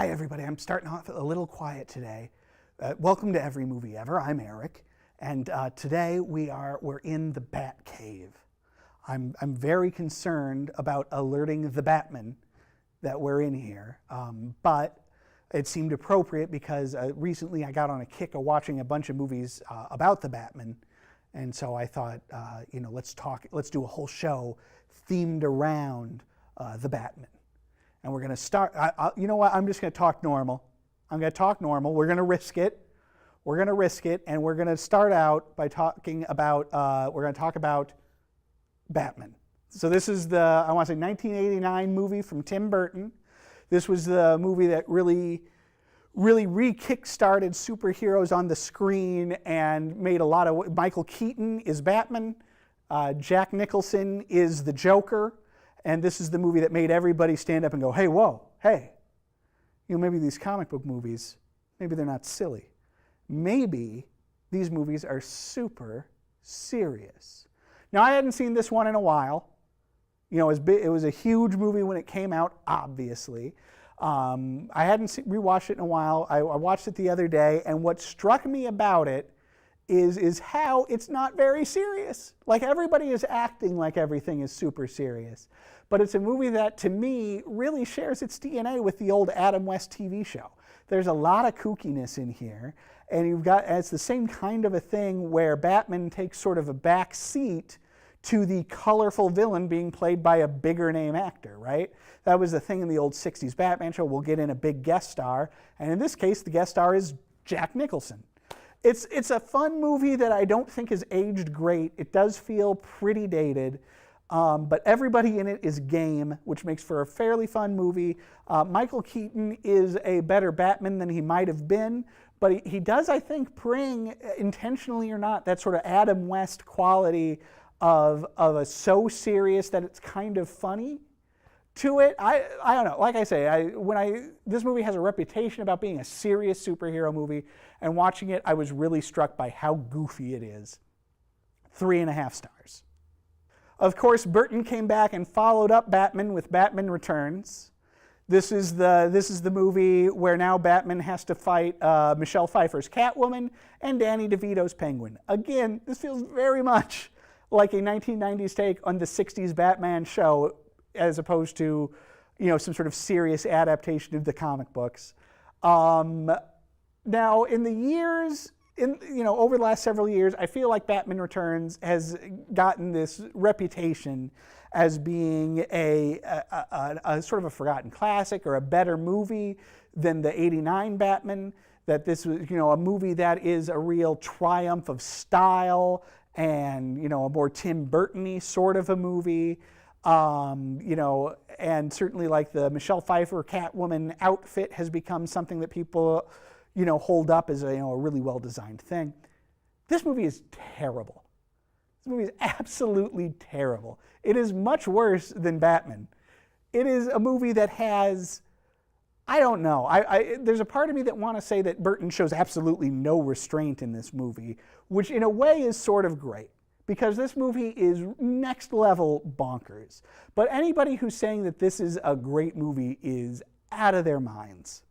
Hi everybody, I'm starting off a little quiet today. Welcome to Every Movie Ever. I'm Eric, and today we're in the Bat Cave. I'm very concerned about alerting the Batman that we're in here, but it seemed appropriate because recently I got on a kick of watching a bunch of movies about the Batman, and so I thought, let's do a whole show themed around the Batman. And we're going to start, you know what, I'm just going to talk normal. I'm going to talk normal. We're going to risk it. We're going to risk it, and we're going to start out by talking about, we're going to talk about Batman. So this is the, I want to say 1989 movie from Tim Burton. This was the movie that really re-kick-started superheroes on the screen and made a lot of, Michael Keaton is Batman, Jack Nicholson is the Joker, and this is the movie that made everybody stand up and go, hey, whoa, hey, maybe these comic book movies, maybe they're not silly. Maybe these movies are super serious. Now, I hadn't seen this one in a while. It was a huge movie when it came out, obviously. I hadn't rewatched it in a while. I watched it the other day, and what struck me about it is how it's not very serious. Like, everybody is acting like everything is super serious. But it's a movie that, to me, really shares its DNA with the old Adam West TV show. There's a lot of kookiness in here, and it's the same kind of a thing where Batman takes sort of a back seat to the colorful villain being played by a bigger name actor, right? That was the thing in the old 60s Batman show. We'll get in a big guest star, and in this case, the guest star is Jack Nicholson. It's a fun movie that I don't think has aged great. It does feel pretty dated, but everybody in it is game, which makes for a fairly fun movie. Michael Keaton is a better Batman than he might have been, but he does, I think, bring, intentionally or not, that sort of Adam West quality of a so serious that it's kind of funny to it. I don't know. Like I say, this movie has a reputation about being a serious superhero movie, and watching it, I was really struck by how goofy it is. 3.5 stars. Of course, Burton came back and followed up Batman with Batman Returns. This is the movie where now Batman has to fight Michelle Pfeiffer's Catwoman and Danny DeVito's Penguin. Again, this feels very much like a 1990s take on the 60s Batman show, as opposed to, some sort of serious adaptation of the comic books. Now, in the years, over the last several years, I feel like Batman Returns has gotten this reputation as being a sort of a forgotten classic or a better movie than the '89 Batman. That this was, a movie that is a real triumph of style and, a more Tim Burton-y sort of a movie. And certainly like the Michelle Pfeiffer Catwoman outfit has become something that people, hold up as a really well-designed thing. This movie is terrible. This movie is absolutely terrible. It is much worse than Batman. It is a movie that has, I don't know, there's a part of me that want to say that Burton shows absolutely no restraint in this movie, which in a way is sort of great, because this movie is next level bonkers. But anybody who's saying that this is a great movie is out of their minds.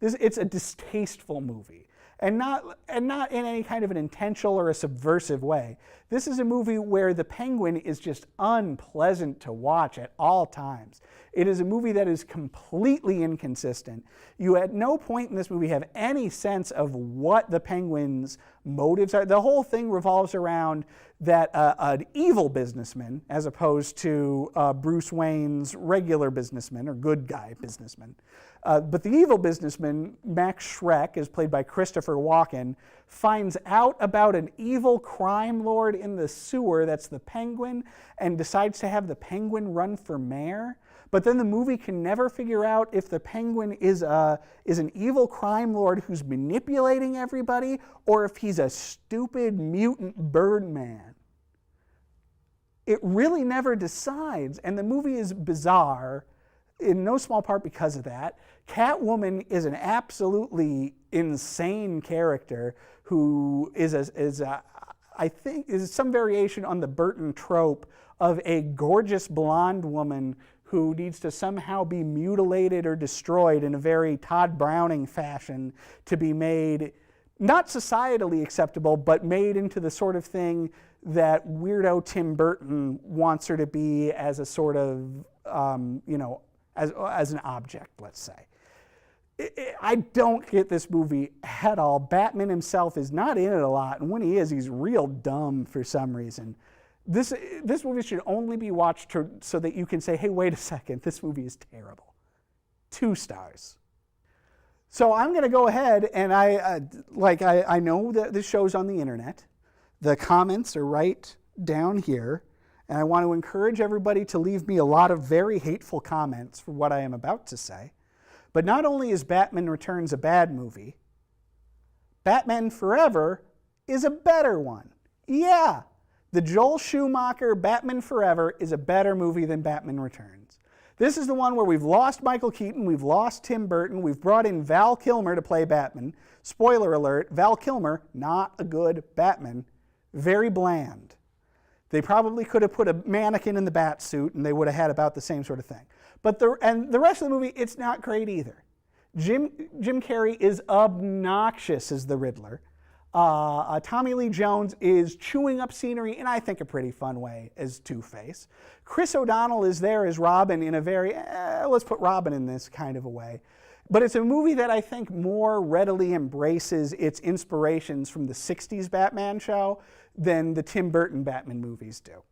It's a distasteful movie, and not in any kind of an intentional or a subversive way. This is a movie where the Penguin is just unpleasant to watch at all times. It is a movie that is completely inconsistent. You at no point in this movie have any sense of what the Penguin's motives are. The whole thing revolves around that an evil businessman, as opposed to Bruce Wayne's regular businessman or good guy businessman. But the evil businessman, Max Schreck, is played by Christopher Walken, finds out about an evil crime lord in the sewer that's the Penguin, and decides to have the Penguin run for mayor. But then the movie can never figure out if the Penguin is an evil crime lord who's manipulating everybody, or if he's a stupid mutant Birdman. It really never decides, and the movie is bizarre, in no small part because of that. Catwoman is an absolutely insane character who is I think is some variation on the Burton trope of a gorgeous blonde woman who needs to somehow be mutilated or destroyed in a very Todd Browning fashion to be made not societally acceptable, but made into the sort of thing that weirdo Tim Burton wants her to be as a sort of, as an object, let's say. I don't get this movie at all. Batman himself is not in it a lot, and when he is, he's real dumb for some reason. This movie should only be watched so that you can say, hey, wait a second, this movie is terrible. 2 stars. So I'm going to go ahead, and I know that this show's on the internet. The comments are right down here, and I want to encourage everybody to leave me a lot of very hateful comments for what I am about to say. But not only is Batman Returns a bad movie, Batman Forever is a better one. Yeah, the Joel Schumacher Batman Forever is a better movie than Batman Returns. This is the one where we've lost Michael Keaton, we've lost Tim Burton, we've brought in Val Kilmer to play Batman. Spoiler alert, Val Kilmer, not a good Batman, very bland. They probably could have put a mannequin in the bat suit and they would have had about the same sort of thing. But the rest of the movie, it's not great either. Jim Carrey is obnoxious as the Riddler. Tommy Lee Jones is chewing up scenery in, I think, a pretty fun way as Two-Face. Chris O'Donnell is there as Robin in a very, let's put Robin in this kind of a way. But it's a movie that I think more readily embraces its inspirations from the 60s Batman show than the Tim Burton Batman movies do.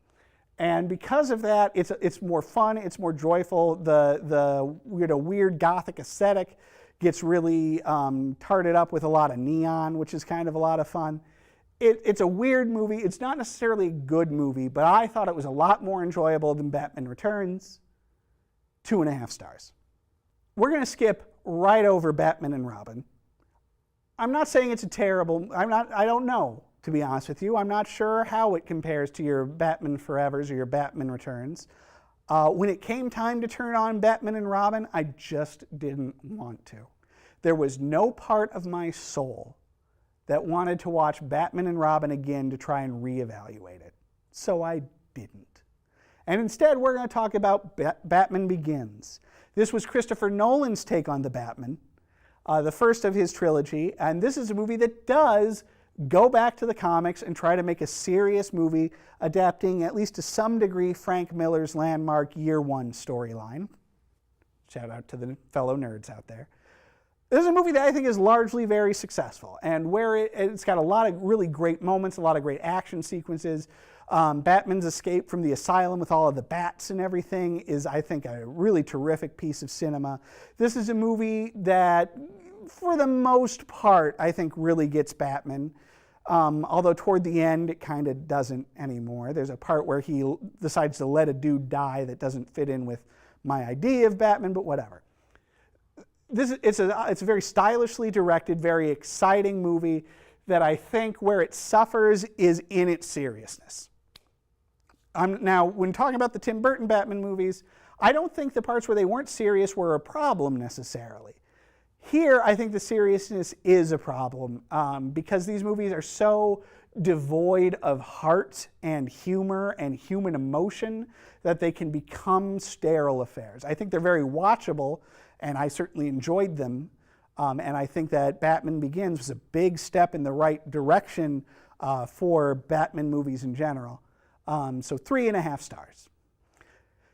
And because of that, it's more fun, it's more joyful. The weird gothic aesthetic gets really tarted up with a lot of neon, which is kind of a lot of fun. It's a weird movie. It's not necessarily a good movie, but I thought it was a lot more enjoyable than Batman Returns. 2.5 stars. We're going to skip right over Batman and Robin. I'm not saying it's a terrible, I don't know, to be honest with you. I'm not sure how it compares to your Batman Forevers or your Batman Returns. When it came time to turn on Batman and Robin, I just didn't want to. There was no part of my soul that wanted to watch Batman and Robin again to try and reevaluate it. So I didn't. And instead, we're going to talk about Batman Begins. This was Christopher Nolan's take on the Batman, the first of his trilogy, and this is a movie that does go back to the comics and try to make a serious movie adapting, at least to some degree, Frank Miller's landmark Year One storyline. Shout out to the fellow nerds out there. This is a movie that I think is largely very successful, and where it's got a lot of really great moments, a lot of great action sequences. Batman's escape from the asylum with all of the bats and everything is, I think, a really terrific piece of cinema. This is a movie that, for the most part, I think really gets Batman. Although toward the end, it kind of doesn't anymore. There's a part where he decides to let a dude die that doesn't fit in with my idea of Batman, but whatever. It's a very stylishly directed, very exciting movie that I think where it suffers is in its seriousness. Now, when talking about the Tim Burton Batman movies, I don't think the parts where they weren't serious were a problem necessarily. Here, I think the seriousness is a problem because these movies are so devoid of heart and humor and human emotion that they can become sterile affairs. I think they're very watchable, and I certainly enjoyed them. And I think that Batman Begins was a big step in the right direction for Batman movies in general. So 3.5 stars.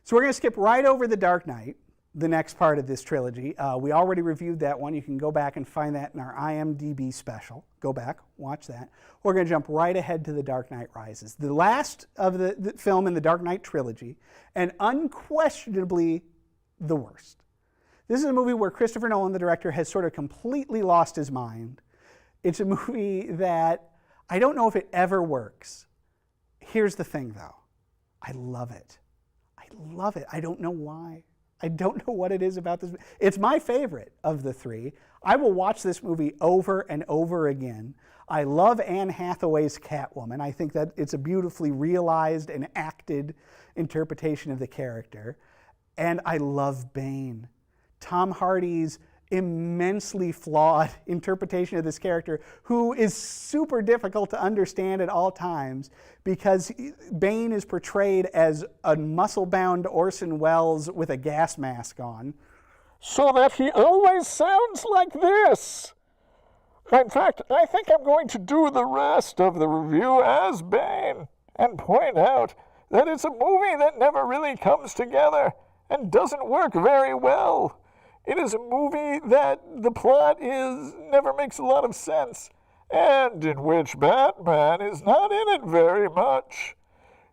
So we're going to skip right over The Dark Knight, the next part of this trilogy. We already reviewed that one. You can go back and find that in our IMDb special. Go back, watch that. We're going to jump right ahead to The Dark Knight Rises, the last of the film in the Dark Knight trilogy, and unquestionably the worst. This is a movie where Christopher Nolan, the director, has sort of completely lost his mind. It's a movie that I don't know if it ever works. Here's the thing, though. I love it. I love it. I don't know why. I don't know what it is about this. It's my favorite of the three. I will watch this movie over and over again. I love Anne Hathaway's Catwoman. I think that it's a beautifully realized and acted interpretation of the character. And I love Bane. Tom Hardy's immensely flawed interpretation of this character who is super difficult to understand at all times because Bane is portrayed as a muscle-bound Orson Welles with a gas mask on. So that he always sounds like this. In fact, I think I'm going to do the rest of the review as Bane and point out that it's a movie that never really comes together and doesn't work very well. It is a movie that the plot never makes a lot of sense, and in which Batman is not in it very much.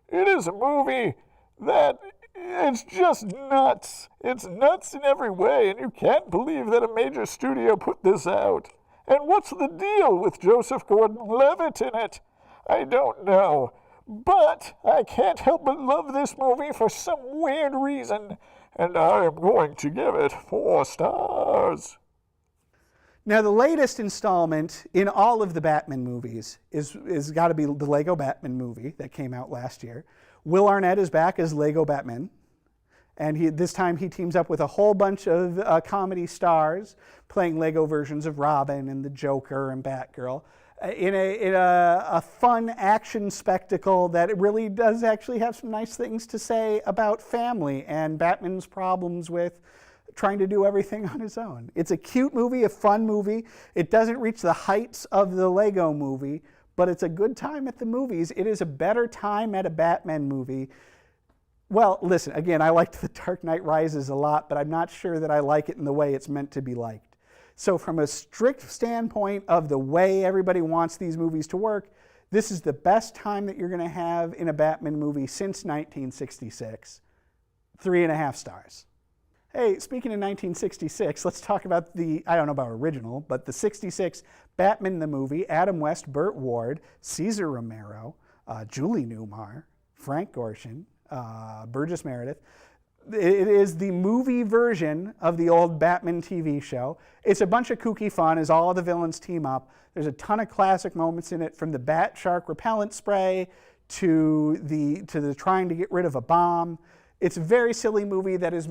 It is a movie that it's just nuts. It's nuts in every way, and you can't believe that a major studio put this out. And what's the deal with Joseph Gordon-Levitt in it? I don't know. But I can't help but love this movie for some weird reason, and I am going to give it 4 stars. Now, the latest installment in all of the Batman movies is got to be the Lego Batman movie that came out last year. Will Arnett is back as Lego Batman, and this time he teams up with a whole bunch of comedy stars playing Lego versions of Robin and the Joker and Batgirl in a fun action spectacle that really does actually have some nice things to say about family and Batman's problems with trying to do everything on his own. It's a cute movie, a fun movie. It doesn't reach the heights of the Lego movie, but it's a good time at the movies. It is a better time at a Batman movie. Well, listen, again, I liked The Dark Knight Rises a lot, but I'm not sure that I like it in the way it's meant to be liked. So from a strict standpoint of the way everybody wants these movies to work, this is the best time that you're going to have in a Batman movie since 1966. 3.5 stars. Hey, speaking of 1966, let's talk about I don't know about original, but the 66 Batman the movie, Adam West, Burt Ward, Cesar Romero, Julie Newmar, Frank Gorshin, Burgess Meredith. It is the movie version of the old Batman TV show. It's a bunch of kooky fun as all of the villains team up. There's a ton of classic moments in it, from the Bat Shark repellent spray to the trying to get rid of a bomb. It's a very silly movie that is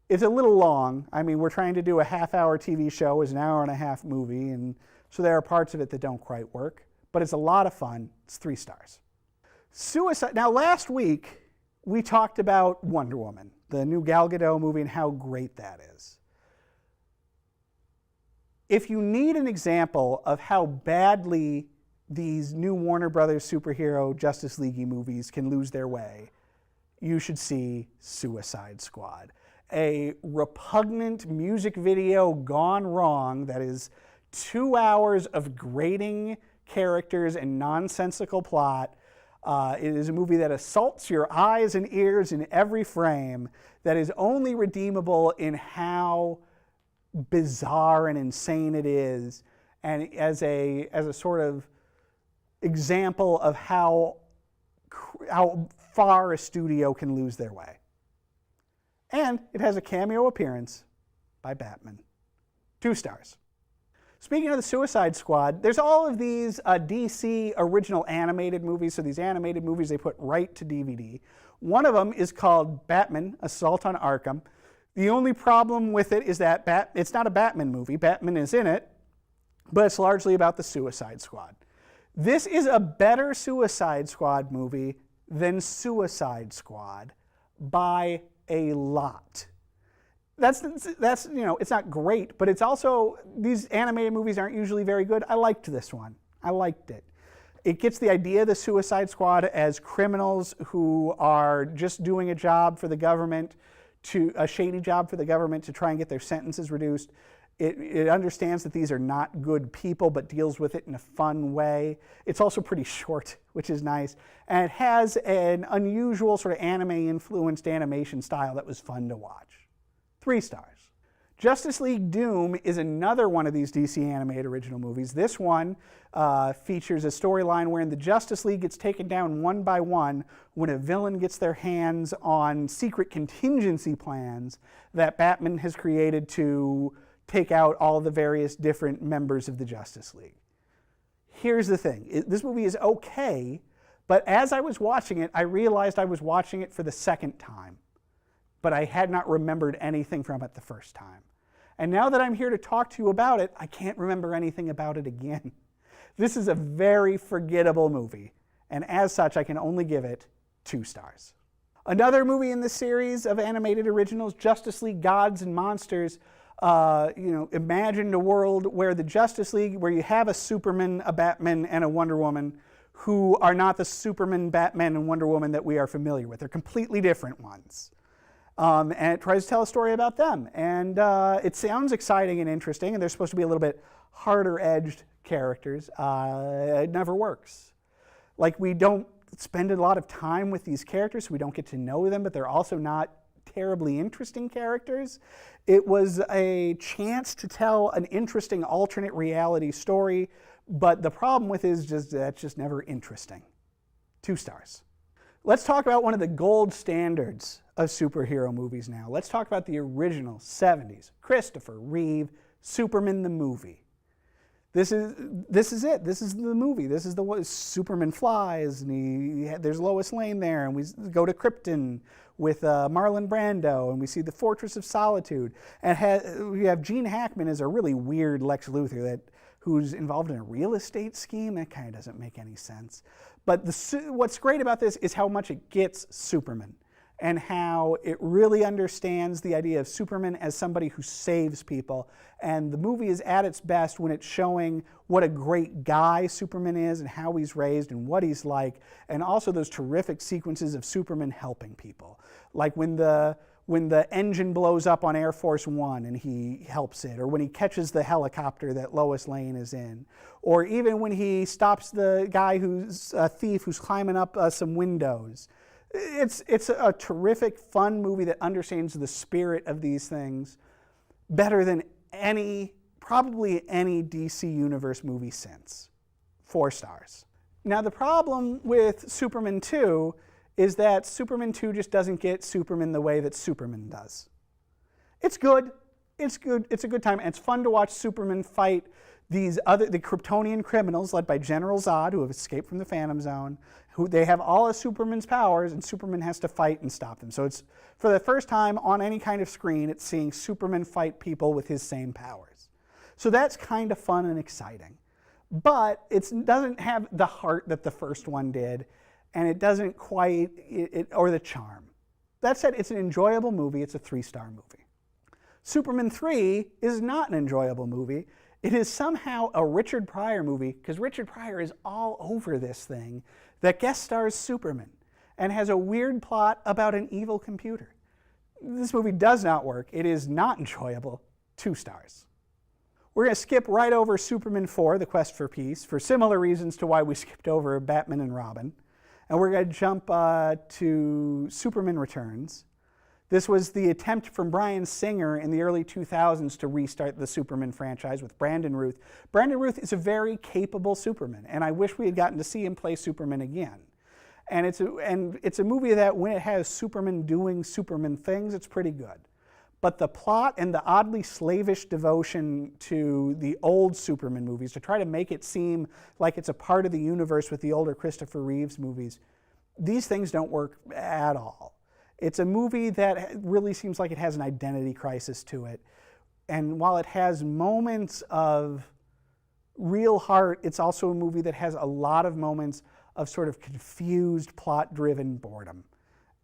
it's a little long. I mean, we're trying to do a half-hour TV show as an hour-and-a-half movie, and so there are parts of it that don't quite work. But it's a lot of fun. It's 3 stars. Suicide. Now, last week, we talked about Wonder Woman, the new Gal Gadot movie, and how great that is. If you need an example of how badly these new Warner Brothers superhero Justice League movies can lose their way, you should see Suicide Squad. A repugnant music video gone wrong that is 2 hours of grating characters and nonsensical plot. It is a movie that assaults your eyes and ears in every frame, that is only redeemable in how bizarre and insane it is, and as a sort of example of how far a studio can lose their way. And it has a cameo appearance by Batman. 2 stars. Speaking of the Suicide Squad, there's all of these DC original animated movies. So these animated movies they put right to DVD. One of them is called Batman: Assault on Arkham. The only problem with it is that it's not a Batman movie. Batman is in it, but it's largely about the Suicide Squad. This is a better Suicide Squad movie than Suicide Squad by a lot. That's it's not great, but it's also, these animated movies aren't usually very good. I liked this one. I liked it. It gets the idea of the Suicide Squad as criminals who are just doing a job for the government, a shady job for the government to try and get their sentences reduced. It understands that these are not good people, but deals with it in a fun way. It's also pretty short, which is nice. And it has an unusual sort of anime-influenced animation style that was fun to watch. 3 stars. Justice League Doom is another one of these DC animated original movies. This one features a storyline wherein the Justice League gets taken down one by one when a villain gets their hands on secret contingency plans that Batman has created to take out all the various different members of the Justice League. Here's the thing. This movie is okay, but as I was watching it, I realized I was watching it for the second time, but I had not remembered anything from it the first time. And now that I'm here to talk to you about it, I can't remember anything about it again. This is a very forgettable movie, and as such, I can only give it 2 stars. Another movie in the series of animated originals, Justice League Gods and Monsters, imagined a world where the Justice League, where you have a Superman, a Batman, and a Wonder Woman, who are not the Superman, Batman, and Wonder Woman that we are familiar with. They're completely different ones. And it tries to tell a story about them. And it sounds exciting and interesting, and they're supposed to be a little bit harder-edged characters. It never works. Like, we don't spend a lot of time with these characters, so we don't get to know them, but they're also not terribly interesting characters. It was a chance to tell an interesting alternate reality story, but the problem with it is just that's just never interesting. 2 stars. Let's talk about one of the gold standards of superhero movies now. Let's talk about the original 70s Christopher Reeve Superman the movie. This is it. This is the movie. This is the one. Superman flies, and there's Lois Lane there, and we go to Krypton with Marlon Brando, and we see the Fortress of Solitude. And we have Gene Hackman as a really weird Lex Luthor who's involved in a real estate scheme. That kind of doesn't make any sense. But what's great about this is how much it gets Superman, and how it really understands the idea of Superman as somebody who saves people. And the movie is at its best when it's showing what a great guy Superman is and how he's raised and what he's like, and also those terrific sequences of Superman helping people. Like when the engine blows up on Air Force One and he helps it, or when he catches the helicopter that Lois Lane is in, or even when he stops the guy who's a thief who's climbing up some windows. It's a terrific, fun movie that understands the spirit of these things better than probably any DC Universe movie since. 4 stars. Now the problem with Superman 2 is that Superman 2 just doesn't get Superman the way that Superman does. It's good. It's good. It's a good time. And it's fun to watch Superman fight the Kryptonian criminals led by General Zod, who have escaped from the Phantom Zone. They have all of Superman's powers, and Superman has to fight and stop them. So it's, for the first time on any kind of screen, it's seeing Superman fight people with his same powers. So that's kind of fun and exciting. But it doesn't have the heart that the first one did, and it doesn't quite, or the charm. That said, it's an enjoyable movie. It's a 3-star movie. Superman 3 is not an enjoyable movie. It is somehow a Richard Pryor movie, because Richard Pryor is all over this thing, that guest stars Superman and has a weird plot about an evil computer. This movie does not work. It is not enjoyable. 2 stars. We're going to skip right over Superman 4, The Quest for Peace, for similar reasons to why we skipped over Batman and Robin. And we're going to jump to Superman Returns. This was the attempt from Bryan Singer in the early 2000s to restart the Superman franchise with Brandon Routh. Brandon Routh is a very capable Superman, and I wish we had gotten to see him play Superman again. And it's a movie that when it has Superman doing Superman things, it's pretty good. But the plot and the oddly slavish devotion to the old Superman movies, to try to make it seem like it's a part of the universe with the older Christopher Reeves movies, these things don't work at all. It's a movie that really seems like it has an identity crisis to it. And while it has moments of real heart, it's also a movie that has a lot of moments of sort of confused, plot-driven boredom.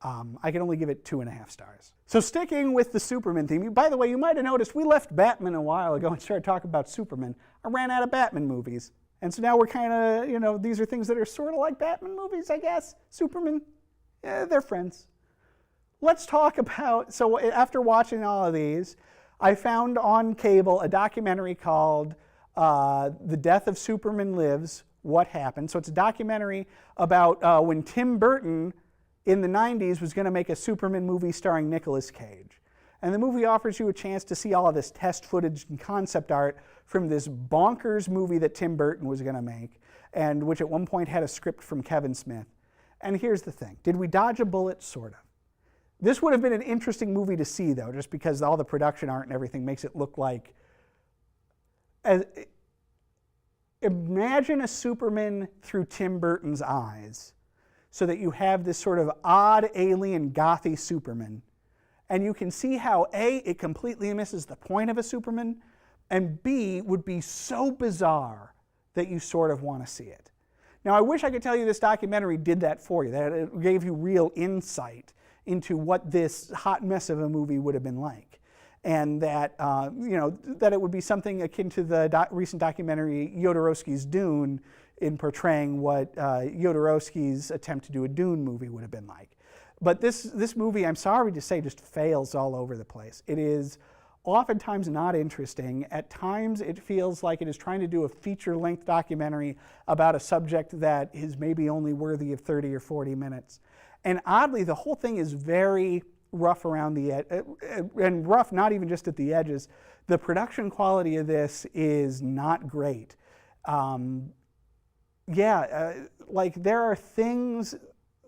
I can only give it 2.5 stars. So sticking with the Superman theme, by the way, you might have noticed we left Batman a while ago and started talking about Superman. I ran out of Batman movies. And so now we're kind of, these are things that are sort of like Batman movies, I guess. Superman, they're friends. Let's talk about, so after watching all of these, I found on cable a documentary called The Death of Superman Lives, What Happened. So it's a documentary about when Tim Burton in the 90s was going to make a Superman movie starring Nicolas Cage. And the movie offers you a chance to see all of this test footage and concept art from this bonkers movie that Tim Burton was going to make, and which at one point had a script from Kevin Smith. And here's the thing. Did we dodge a bullet? Sort of. This would have been an interesting movie to see, though, just because all the production art and everything makes it look like... Imagine a Superman through Tim Burton's eyes, so that you have this sort of odd alien gothy Superman, And you can see how A, it completely misses the point of a Superman, and B, would be so bizarre that you sort of want to see it. Now, I wish I could tell you this documentary did that for you, that it gave you real insight into what this hot mess of a movie would have been like. And that, that it would be something akin to the recent documentary Jodorowsky's Dune in portraying what Jodorowsky's attempt to do a Dune movie would have been like. But this movie, I'm sorry to say, just fails all over the place. It is oftentimes not interesting. At times it feels like it is trying to do a feature-length documentary about a subject that is maybe only worthy of 30 or 40 minutes. And oddly, the whole thing is very rough around the edge, and rough not even just at the edges. The production quality of this is not great. Like there are things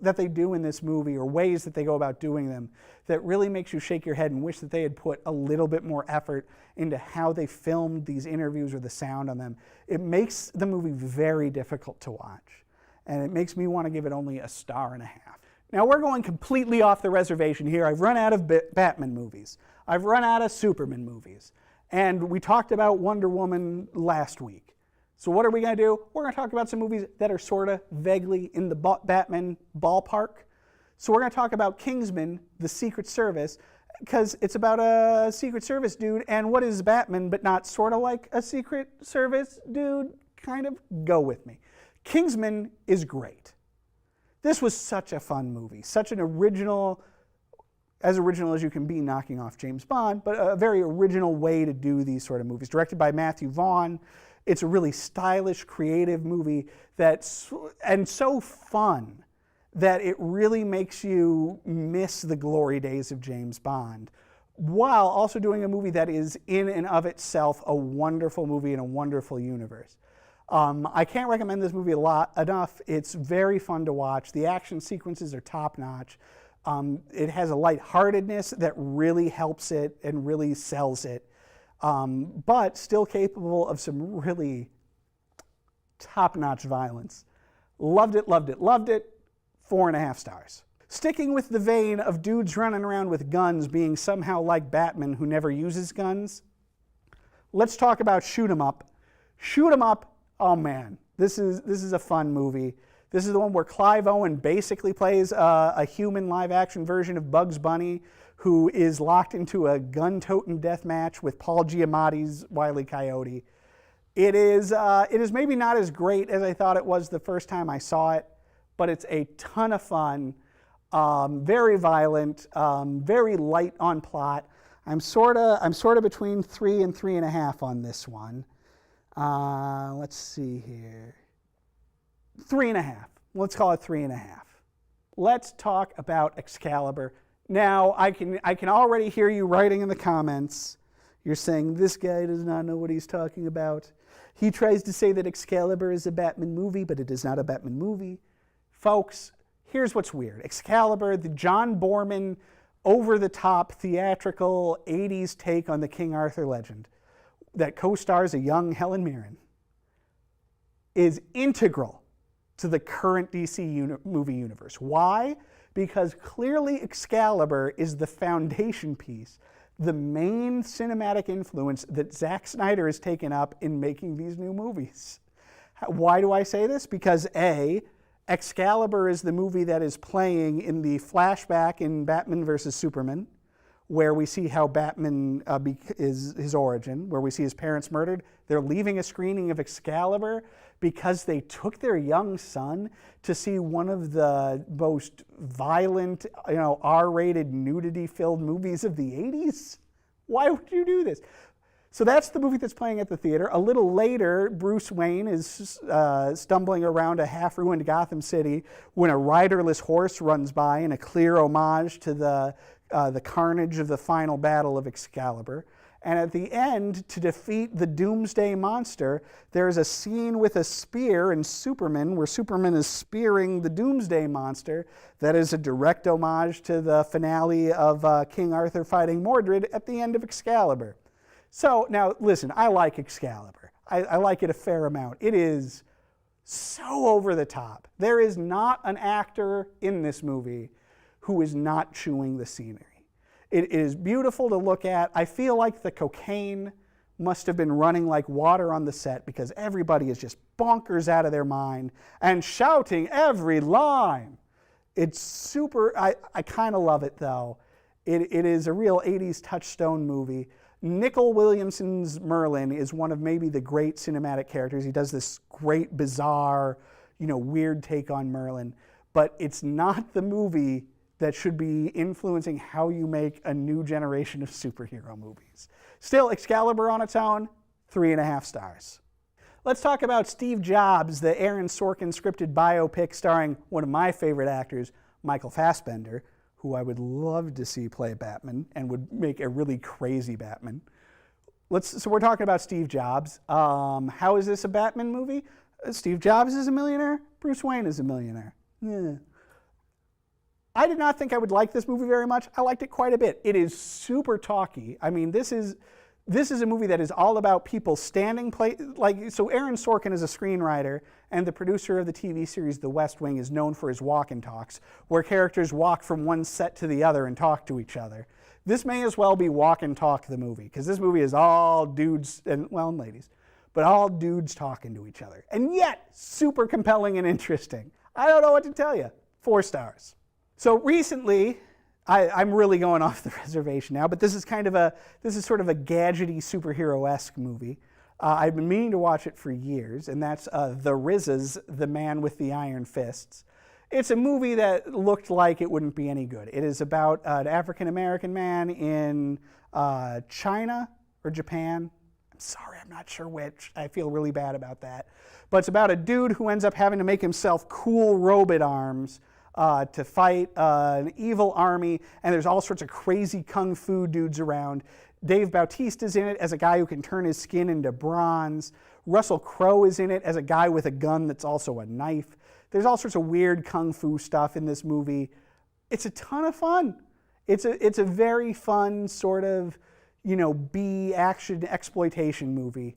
that they do in this movie, or ways that they go about doing them, that really makes you shake your head and wish that they had put a little bit more effort into how they filmed these interviews or the sound on them. It makes the movie very difficult to watch, and it makes me want to give it only a star and a half. Now we're going completely off the reservation here. I've run out of Batman movies. I've run out of Superman movies. And we talked about Wonder Woman last week. So what are we going to do? We're going to talk about some movies that are sort of vaguely in the Batman ballpark. So we're going to talk about Kingsman, the Secret Service, because it's about a Secret Service dude, and what is Batman but not sort of like a Secret Service dude? Kind of go with me. Kingsman is great. This was such a fun movie, such an original as you can be knocking off James Bond, but a very original way to do these sort of movies. Directed by Matthew Vaughn. It's a really stylish, creative movie and so fun that it really makes you miss the glory days of James Bond, while also doing a movie that is in and of itself a wonderful movie in a wonderful universe. I can't recommend this movie enough. It's very fun to watch. The action sequences are top-notch. It has a lightheartedness that really helps it and really sells it. But still capable of some really top-notch violence. Loved it, loved it, loved it. 4.5 stars. Sticking with the vein of dudes running around with guns being somehow like Batman who never uses guns, let's talk about Shoot 'Em Up. Shoot 'Em Up, oh man, this is a fun movie. This is the one where Clive Owen basically plays a human live-action version of Bugs Bunny, who is locked into a gun-toting death match with Paul Giamatti's Wile E. Coyote. It is maybe not as great as I thought it was the first time I saw it, but it's a ton of fun, very violent, very light on plot. I'm sort of between 3 and 3.5 on this one. Let's see here. 3.5. Let's call it 3.5. Let's talk about Excalibur. Now, I can already hear you writing in the comments. You're saying, this guy does not know what he's talking about. He tries to say that Excalibur is a Batman movie, but it is not a Batman movie. Folks, here's what's weird. Excalibur, the John Boorman, over-the-top, theatrical 80s take on the King Arthur legend that co-stars a young Helen Mirren, is integral to the current DC movie universe. Why? Because clearly Excalibur is the foundation piece, the main cinematic influence that Zack Snyder has taken up in making these new movies. Why do I say this? Because A, Excalibur is the movie that is playing in the flashback in Batman vs. Superman, where we see how Batman is his origin, where we see his parents murdered. They're leaving a screening of Excalibur because they took their young son to see one of the most violent, R-rated, nudity-filled movies of the 80s. Why would you do this? So that's the movie that's playing at the theater. A little later, Bruce Wayne is stumbling around a half-ruined Gotham City when a riderless horse runs by in a clear homage to the carnage of the final battle of Excalibur. And at the end, to defeat the Doomsday Monster, there's a scene with a spear in Superman where Superman is spearing the Doomsday Monster. That is a direct homage to the finale of King Arthur fighting Mordred at the end of Excalibur. So now, listen, I like Excalibur. I like it a fair amount. It is so over the top. There is not an actor in this movie who is not chewing the scenery. It is beautiful to look at. I feel like the cocaine must have been running like water on the set because everybody is just bonkers out of their mind and shouting every line. It's super, I kind of love it though. It is a real 80s touchstone movie. Nicol Williamson's Merlin is one of maybe the great cinematic characters. He does this great, bizarre, weird take on Merlin. But it's not the movie that should be influencing how you make a new generation of superhero movies. Still, Excalibur on its own, 3.5 stars. Let's talk about Steve Jobs, the Aaron Sorkin scripted biopic starring one of my favorite actors, Michael Fassbender, who I would love to see play Batman and would make a really crazy Batman. So we're talking about Steve Jobs. How is this a Batman movie? Steve Jobs is a millionaire. Bruce Wayne is a millionaire. Yeah. I did not think I would like this movie very much. I liked it quite a bit. It is super talky. I mean, this is a movie that is all about people standing so Aaron Sorkin is a screenwriter and the producer of the TV series The West Wing is known for his walk and talks, where characters walk from one set to the other and talk to each other. This may as well be Walk and Talk the movie, because this movie is all dudes and ladies, but all dudes talking to each other. And yet, super compelling and interesting. I don't know what to tell you. 4 stars. So recently, I'm really going off the reservation now, but this is sort of a gadgety superhero-esque movie. I've been meaning to watch it for years, and that's The RZA's The Man with the Iron Fists. It's a movie that looked like it wouldn't be any good. It is about an African-American man in China or Japan. I'm sorry, I'm not sure which. I feel really bad about that. But it's about a dude who ends up having to make himself cool robot arms to fight an evil army, and there's all sorts of crazy kung fu dudes around. Dave Bautista's in it as a guy who can turn his skin into bronze. Russell Crowe is in it as a guy with a gun that's also a knife. There's all sorts of weird kung fu stuff in this movie. It's a ton of fun. It's a very fun sort of, B action exploitation movie.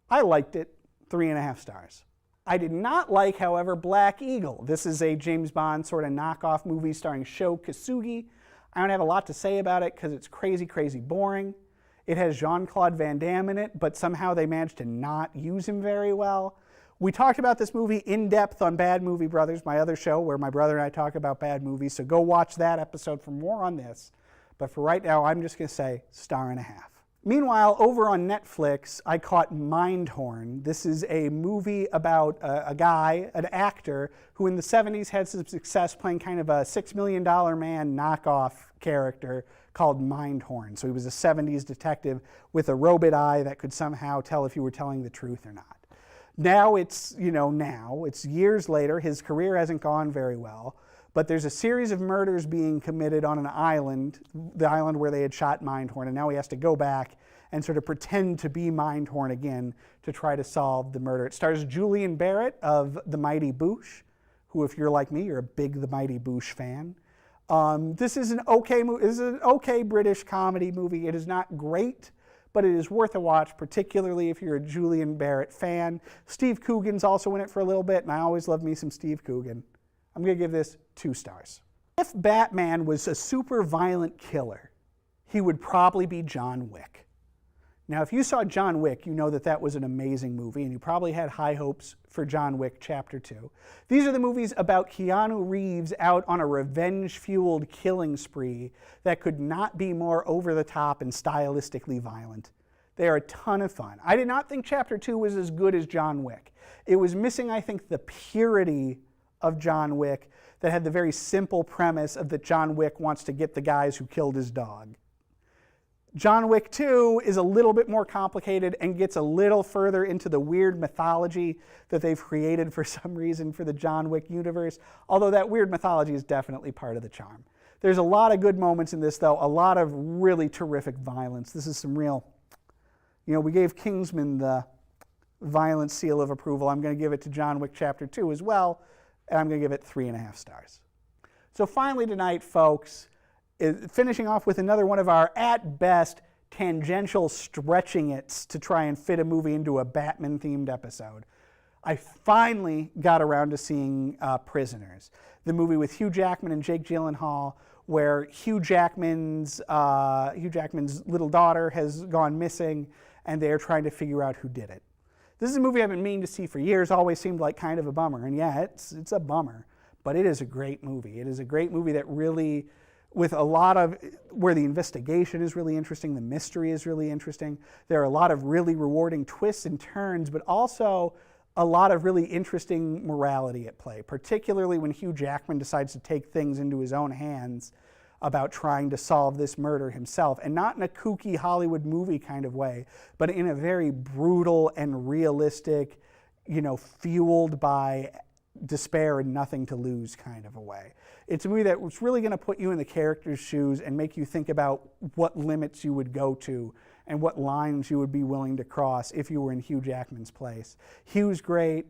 I liked it. 3.5 stars. I did not like, however, Black Eagle. This is a James Bond sort of knockoff movie starring Sho Kosugi. I don't have a lot to say about it because it's crazy, crazy boring. It has Jean-Claude Van Damme in it, but somehow they managed to not use him very well. We talked about this movie in depth on Bad Movie Brothers, my other show where my brother and I talk about bad movies, so go watch that episode for more on this. But for right now, I'm just going to say 1.5 stars. Meanwhile, over on Netflix, I caught Mindhorn. This is a movie about a guy, an actor, who in the 70s had some success playing kind of a $6 million man knockoff character called Mindhorn. So he was a 70s detective with a robot eye that could somehow tell if you were telling the truth or not. Now it's years later. His career hasn't gone very well. But there's a series of murders being committed on an island, the island where they had shot Mindhorn, and now he has to go back and sort of pretend to be Mindhorn again to try to solve the murder. It stars Julian Barrett of The Mighty Boosh, who, if you're like me, you're a big The Mighty Boosh fan. This is an okay movie. This is an okay British comedy movie. It is not great, but it is worth a watch, particularly if you're a Julian Barrett fan. Steve Coogan's also in it for a little bit, and I always love me some Steve Coogan. I'm going to give this 2 stars. If Batman was a super violent killer, he would probably be John Wick. Now, if you saw John Wick, you know that that was an amazing movie, and you probably had high hopes for John Wick Chapter 2. These are the movies about Keanu Reeves out on a revenge-fueled killing spree that could not be more over-the-top and stylistically violent. They are a ton of fun. I did not think Chapter 2 was as good as John Wick. It was missing, I think, the purity of John Wick that had the very simple premise of that John Wick wants to get the guys who killed his dog. John Wick 2 is a little bit more complicated and gets a little further into the weird mythology that they've created for some reason for the John Wick universe, although that weird mythology is definitely part of the charm. There's a lot of good moments in this, though, a lot of really terrific violence. This is some real, we gave Kingsman the violent seal of approval. I'm going to give it to John Wick Chapter 2 as well, and I'm going to give it 3.5 stars. So finally tonight, folks, finishing off with another one of our, at best, tangential stretching-its to try and fit a movie into a Batman-themed episode. I finally got around to seeing Prisoners, the movie with Hugh Jackman and Jake Gyllenhaal, where Hugh Jackman's little daughter has gone missing, and they're trying to figure out who did it. This is a movie I've been meaning to see for years, always seemed like kind of a bummer, and yeah, it's a bummer, but it is a great movie. It is a great movie that really, with a lot of, where the investigation is really interesting, the mystery is really interesting, there are a lot of really rewarding twists and turns, but also a lot of really interesting morality at play, particularly when Hugh Jackman decides to take things into his own hands about trying to solve this murder himself, and not in a kooky Hollywood movie kind of way, but in a very brutal and realistic, fueled by despair and nothing to lose kind of a way. It's a movie that's really going to put you in the character's shoes and make you think about what limits you would go to and what lines you would be willing to cross if you were in Hugh Jackman's place. Hugh's great,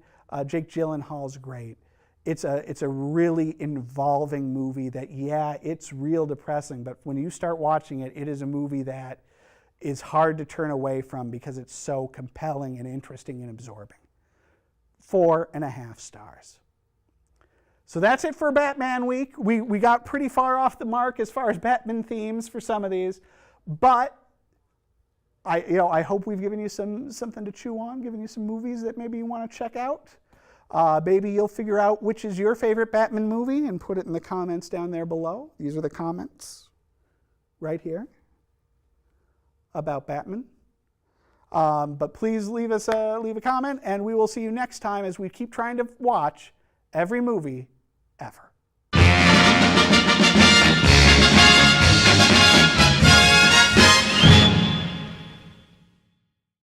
Jake Gyllenhaal's great. It's a really involving movie that, yeah, it's real depressing, but when you start watching it, it is a movie that is hard to turn away from because it's so compelling and interesting and absorbing. 4.5 stars. So that's it for Batman Week. We got pretty far off the mark as far as Batman themes for some of these, but I hope we've given you something to chew on, given you some movies that maybe you want to check out. Maybe you'll figure out which is your favorite Batman movie and put it in the comments down there below. These are the comments right here about Batman. But please leave a comment, and we will see you next time as we keep trying to watch every movie ever.